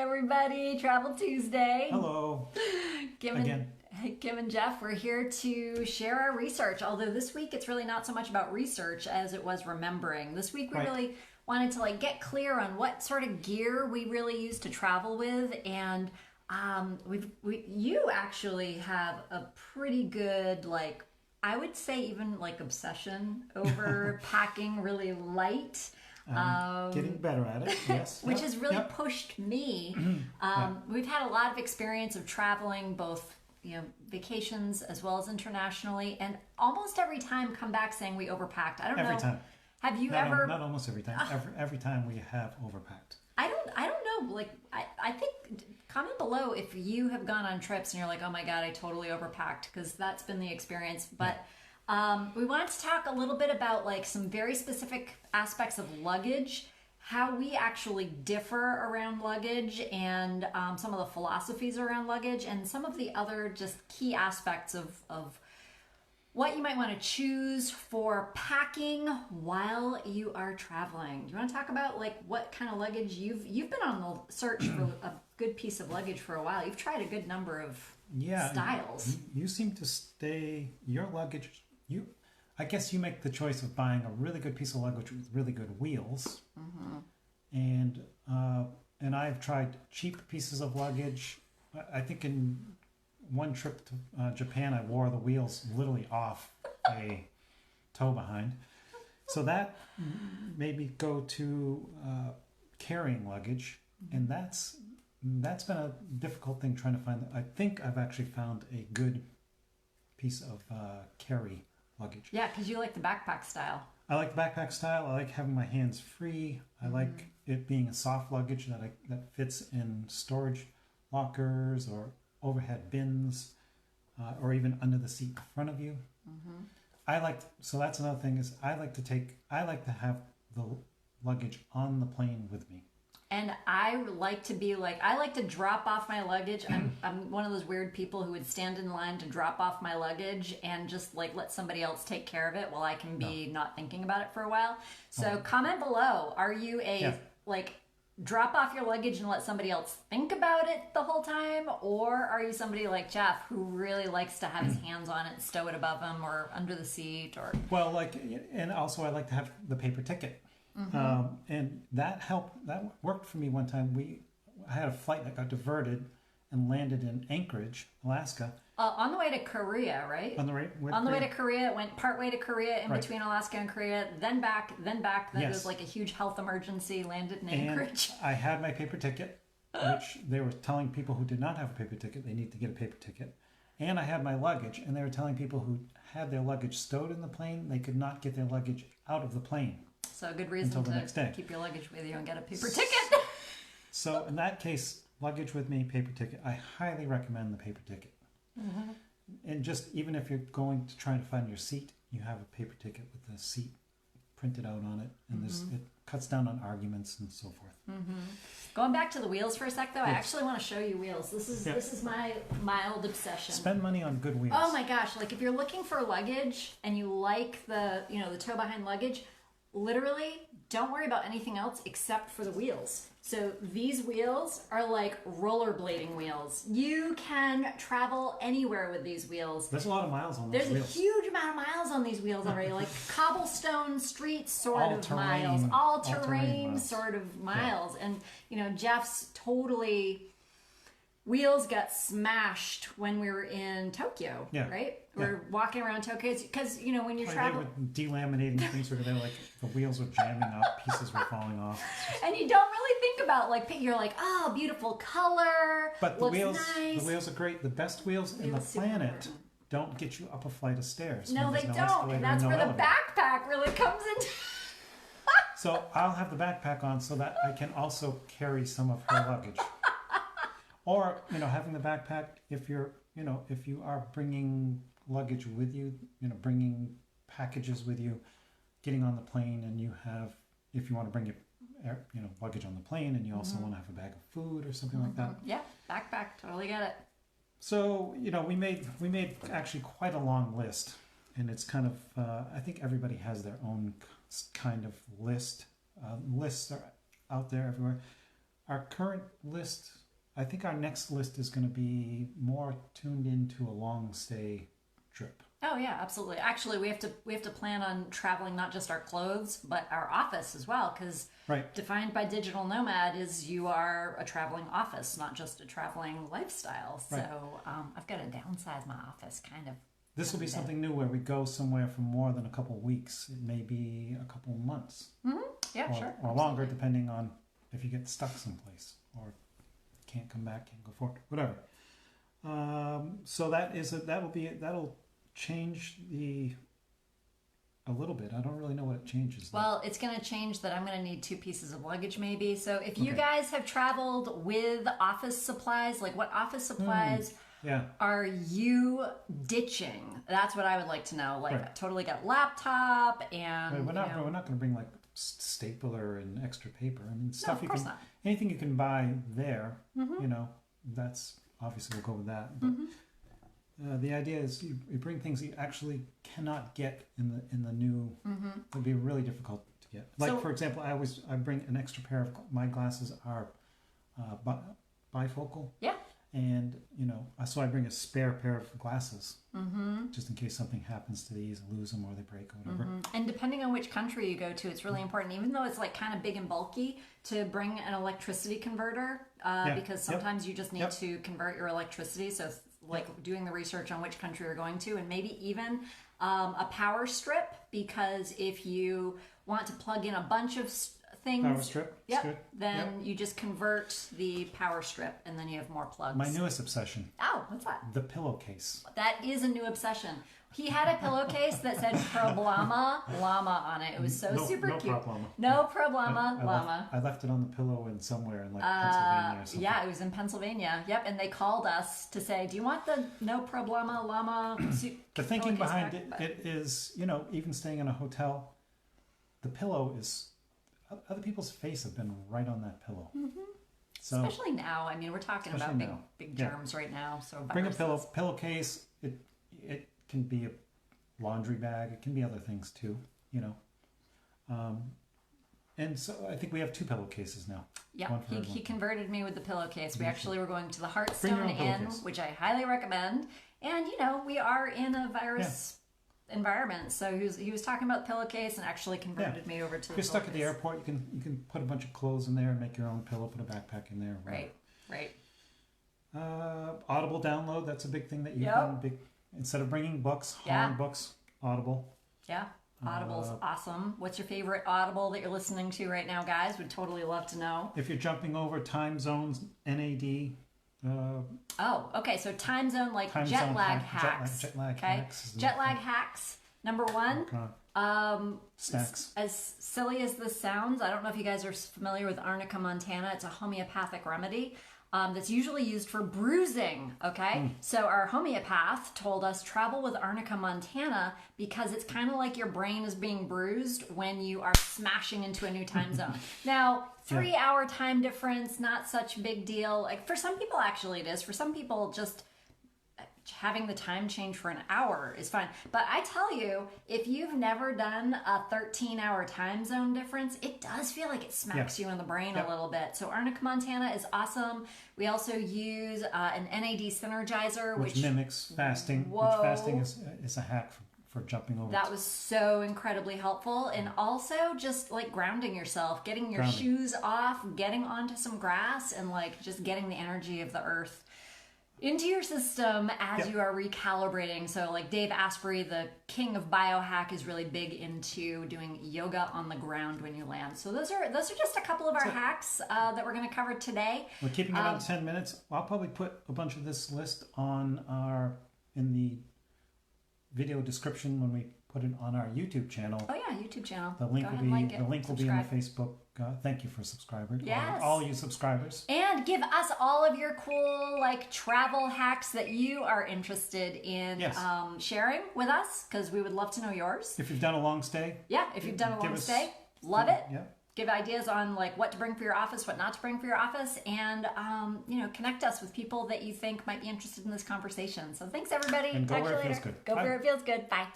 everybody. Travel Tuesday. Hello. Again. Kim and Jeff, we're here to share our research. Although this week it's really not so much about research as it was remembering. This week we really wanted to get clear on what sort of gear we really use to travel with, and you actually have a pretty good I would say even obsession over packing really light. Getting better at it, yes. Which has really pushed me. We've had a lot of experience of traveling, both vacations as well as internationally, and almost every time come back saying we overpacked. I don't know. Every time. Have you not, ever? Not almost every time. Every time we have overpacked. I don't know. I think comment below if you have gone on trips and you're like, oh my god, I totally overpacked, because that's been the experience. But we wanted to talk a little bit about some very specific aspects of luggage, how we actually differ around luggage, and some of the philosophies around luggage, and some of the other just key aspects of what you might want to choose for packing while you are traveling. Do you want to talk about what kind of luggage you've been on the search for a good piece of luggage for a while? You've tried a good number of styles. You seem to stay your luggage. I guess you make the choice of buying a really good piece of luggage with really good wheels, and I've tried cheap pieces of luggage. I think in one trip to Japan, I wore the wheels literally off a tow behind. So that made me go to carrying luggage, and that's been a difficult thing trying to find. I think I've actually found a good piece of carry luggage. Yeah, because you like the backpack style. I like the backpack style. I like having my hands free. I like it being a soft luggage that fits in storage lockers or overhead bins, or even under the seat in front of you. So that's another thing is I like to have the luggage on the plane with me. And I like to be I like to drop off my luggage. I'm one of those weird people who would stand in line to drop off my luggage and just let somebody else take care of it while I can be not thinking about it for a while. So comment below. Are you drop off your luggage and let somebody else think about it the whole time? Or are you somebody like Jeff who really likes to have his hands on it, stow it above him or under the seat? Or and also I like to have the paper ticket. And that helped. That worked for me one time. I had a flight that got diverted and landed in Anchorage, Alaska. On the way to Korea, right? On the way to Korea, it went part way to Korea, in between Alaska and Korea, then back. Then it was a huge health emergency, landed in Anchorage. And I had my paper ticket, which they were telling people who did not have a paper ticket they need to get a paper ticket. And I had my luggage, and they were telling people who had their luggage stowed in the plane they could not get their luggage out of the plane. So a good reason to keep your luggage with you and get a paper ticket. So in that case, luggage with me, paper ticket. I highly recommend the paper ticket. And just even if you're going to try to find your seat, you have a paper ticket with the seat printed out on it, and it cuts down on arguments and so forth. Going back to the wheels for a sec, though, I actually want to show you wheels. This is my mild obsession. Spend money on good wheels. Oh my gosh! If you're looking for luggage and you like the the tow behind luggage, literally don't worry about anything else except for the wheels. So these wheels are like rollerblading wheels. You can travel anywhere with these wheels. There's a lot of miles on these wheels. There's a huge amount of miles on these wheels already, cobblestone street sort of miles, all terrain sort of miles. And Jeff's wheels got smashed when we were in Tokyo, right? We're walking around Tokyo because when you travel, they were delaminating things where they were the wheels were jamming up, pieces were falling off, and you don't really think about you're oh, beautiful color, but the wheels, nice. The wheels are great. The best wheels in the planet don't get you up a flight of stairs. No, they don't, and that's where the backpack really comes in. So I'll have the backpack on so that I can also carry some of her luggage. Or, having the backpack, if you are bringing luggage with you, bringing packages with you, getting on the plane, and if you want to bring your, luggage on the plane, and you also want to have a bag of food or something like that. Yeah, backpack, totally get it. So, we made actually quite a long list, and it's kind of, I think everybody has their own kind of list. Lists are out there everywhere. our current list, I think our next list is going to be more tuned into a long stay trip. Oh yeah, absolutely. Actually, we have to plan on traveling not just our clothes, but our office as well, because Right. defined by digital nomad is you are a traveling office, not just a traveling lifestyle. So Right. I've got to downsize my office, kind of. This will be something new where we go somewhere for more than a couple weeks. It may be a couple months. Yeah, or, sure. or longer, depending on if you get stuck someplace or can't come back, can't go forward, whatever. So that'll change a little bit. I don't really know what it changes. Well, it's going to change that I'm going to need 2 pieces of luggage maybe. So if you Okay. guys have traveled with office supplies, like what office supplies Yeah. are you ditching? That's what I would like to know. Like Right. totally got laptop and We're not you know, going to bring like stapler and extra paper. I mean, stuff of you course can not. anything you can buy there. You know, that's obviously we'll go with that. But the idea is you bring things you actually cannot get in the new. It would be really difficult to get. Like So- for example, I bring an extra pair of my glasses are bifocal. Yeah. And so I bring a spare pair of glasses just in case something happens to these, lose them or they break or whatever. And depending on which country you go to, it's really important, even though it's like kind of big and bulky, to bring an electricity converter because sometimes you just need to convert your electricity. So like doing the research on which country you're going to, and maybe even a power strip, because if you want to plug in a bunch of things, Power strip. It's good. then you just convert the power strip and then you have more plugs. My newest obsession, Oh, what's that? the pillowcase. That is a new obsession. He had a pillowcase that said Problema Llama on it. It was so super no cute. problema. No Problema I Llama. I left it on the pillow in somewhere in like Pennsylvania or something. Yeah, it was in Pennsylvania. Yep, and they called us to say, "Do you want the No Problema Llama?" The thinking pillowcase behind back?" it is, even staying in a hotel, the pillow is, other people's face have been right on that pillow. So Especially now. I mean, we're talking about Especially now. big Yeah. germs right now. So bring a viruses. pillowcase. It can be a laundry bag. It can be other things too, and so I think we have 2 pillowcases now. Yeah, One for he everyone. converted me with the pillowcase. We actually were going to the Bring your Hearthstone own Inn, pillowcase. which I highly recommend. And we are in a virus environment, so he was talking about the pillowcase and actually converted me over to If the you're stuck at the pillowcase. airport, you can put a bunch of clothes in there and make your own pillow. Put a backpack in there. Right. Audible download. That's a big thing that you've Yep. done. Instead of bringing books, hauling books, Audible. Yeah. Audible's awesome. What's your favorite Audible that you're listening to right now, guys? Would totally love to know. If you're jumping over time zones, NAD. Oh, okay. So time zone, like Time jet zone lag hack- hacks. jet lag okay. hacks is Jet another lag thing. hacks. Number 1. Snacks. As silly as this sounds, I don't know if you guys are familiar with Arnica montana. It's a homeopathic remedy that's usually used for bruising. Okay, so our homeopath told us travel with Arnica montana because it's kind of like your brain is being bruised when you are smashing into a new time zone. Now, 3-hour time difference, not such a big deal. Like for some people, actually, it is. For some people, just having the time change for an hour is fine. But I tell you, if you've never done a 13-hour time zone difference, it does feel like it smacks you in the brain a little bit. So Arnica montana is awesome. We also use an NAD synergizer, Which mimics fasting. Whoa. Which fasting is a hack for jumping over. that was so incredibly helpful. And also just like grounding yourself, getting your shoes off, getting onto some grass, and like just getting the energy of the earth into your system as you are recalibrating. So like Dave Asprey, the king of biohack, is really big into doing yoga on the ground when you land. So those are just a couple of our hacks that we're going to cover today. We're keeping it on 10 minutes. I'll probably put a bunch of this list in the video description when we put it on our YouTube channel. Oh yeah, YouTube channel. The link Go will ahead and like it, the link will be in the subscribe. Facebook. Thank you for subscribers. Yes. All you subscribers. And give us all of your cool like travel hacks that you are interested in sharing with us, because we would love to know yours. If you've done a long stay. Yeah, if you've done a long us- stay, love it. Yeah. Give ideas on like what to bring for your office, what not to bring for your office, and connect us with people that you think might be interested in this conversation. So thanks everybody. And go Talk to where you it feels later. good. Go Bye. where it feels good. Bye.